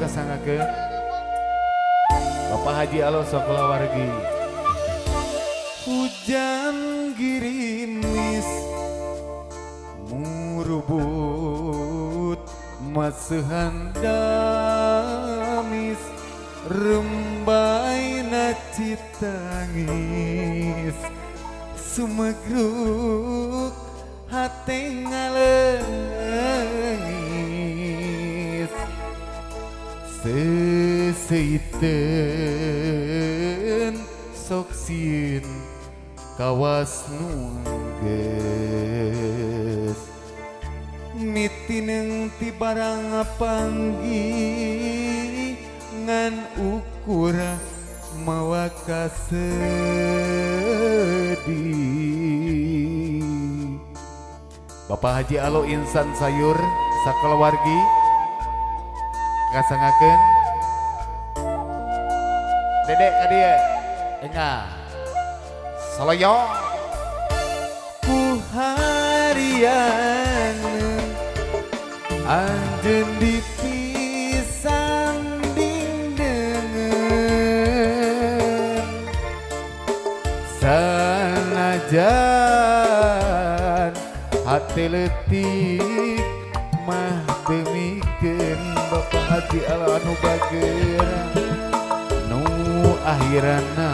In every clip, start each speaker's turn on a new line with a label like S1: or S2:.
S1: ngasangakeun Bapak Haji Alo Sokola Wargi. Hujan girimis murubut maseuhan damis rembaina citangis sumegruk hate ngaleungis seseiteun sok sieun kawas nu geus mitineng ti barang panggih ngan ukur mawa kasedih. Bapak Haji Alo Insan Sayur sakalawargi ngasangakeun dedek ka dieu enga saloyo ku harian anjeun dipisan dingdeungeun sanajan hati letik mah demikeun Bapak Haji Alo anu bageur nu akhirana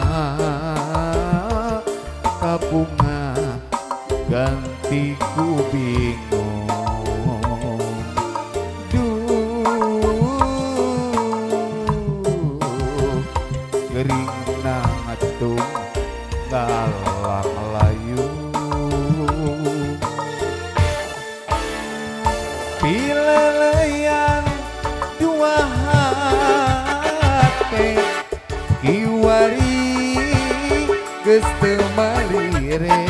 S1: kapunga ganti ku bingung duh gering ngatung ngalang layu pileleyan dua hate kiwari geus teu malire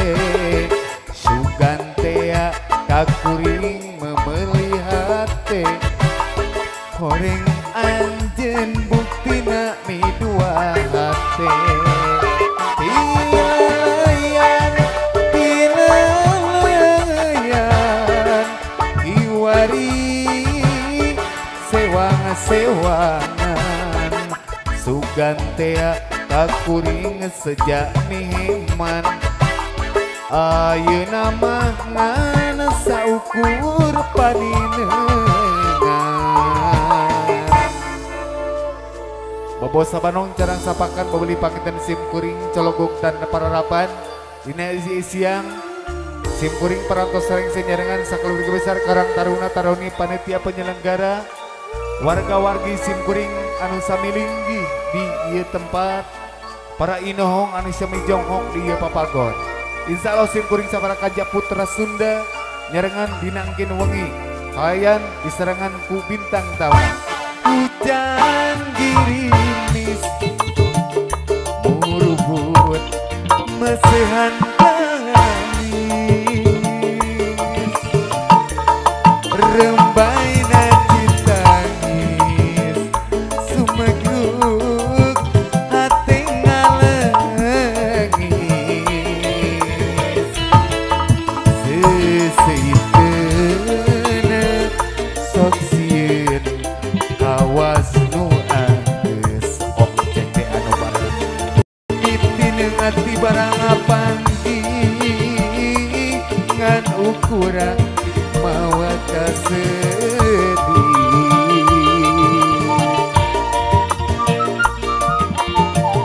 S1: sugantea kakuring memelihar teh horeng anjeun buktina mi dua hate pileleyan kiwari sewangan sugantea kakuring sejak nihiman ayeuna mah ngan saukur paninengan Bobo Sabanong carang sapakan babeli paketan sim kuring cologok dan pararapan dina isi siang sim kuring parantos sering senyarengan sakeluarga besar Karang Taruna Taruni panitia penyelenggara warga wargi sim kuring anu sami linggih di ieu tempat para inohong anu sami jonghong di ieu papagon. Insyaallah sim kuring sabaraha kaja putra Sunda nyarengan dina engkeun wengi hayan diserangan ku bintang tawa hujan girimis murubut meseuhan damis rembaina citangis sumegruk hate ngaleungis seseiteun sok sieun kawas nu anggeus om cece anu bareng ditineung ati barang panggih ngan ukuran mawa kasedih.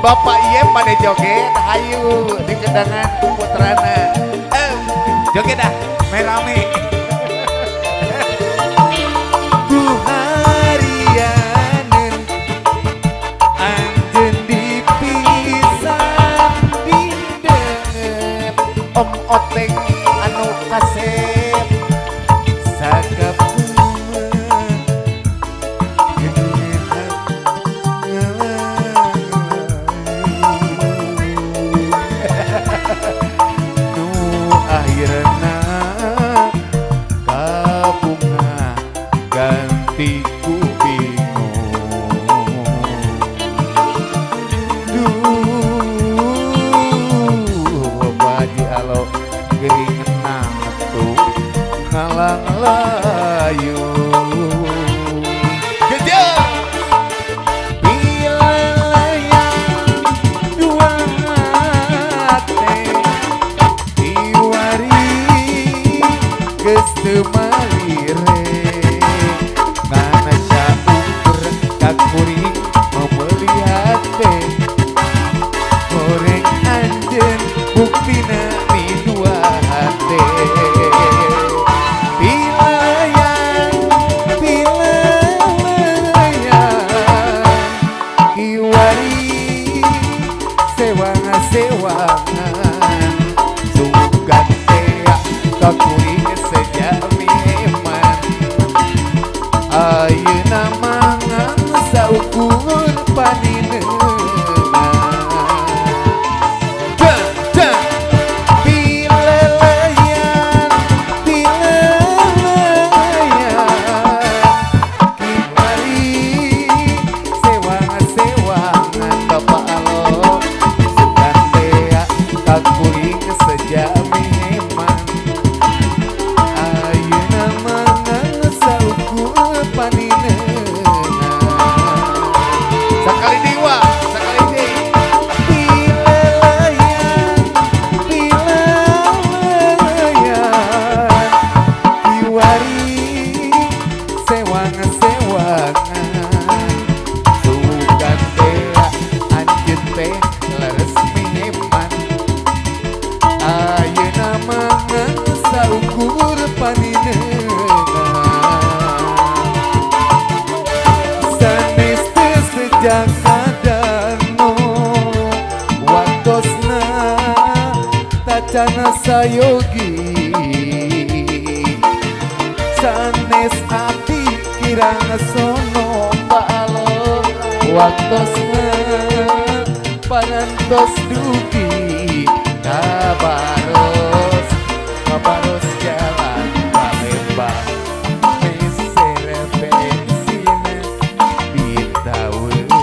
S1: Bapak ieu pada joget hayu di kendangan putrana joget dah merame ku harianeun anjeun dipisan dingdeungeun om oteng anu kasep sakapunga nu akhirna buktina mi dua hati kiwari sewangan sugan tea kakuring sejami eman ayeuna mangan saukur paninengan jakadano watosna tacana sayogi sanes api kirang sono balo watosna parantos dugi kabaros jalan Palembang meser bensin ditawuran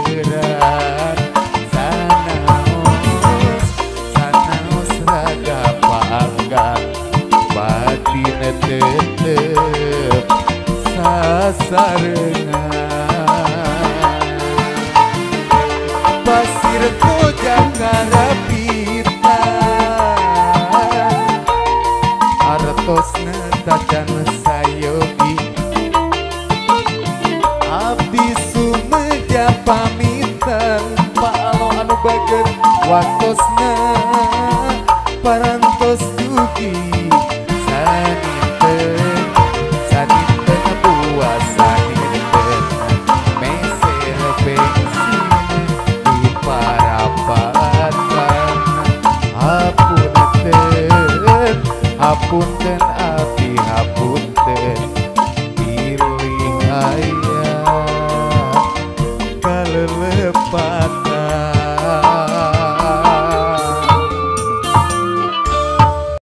S1: sanaos raga panggang batin tetep sasarengan pasir kojang karapita artosna tacan sayogi abdi sumeja pamitan palo anu bager watosna parantos dugi saninten buah saninten meser bensin di parapatan hapunten hapunten abdi hapunten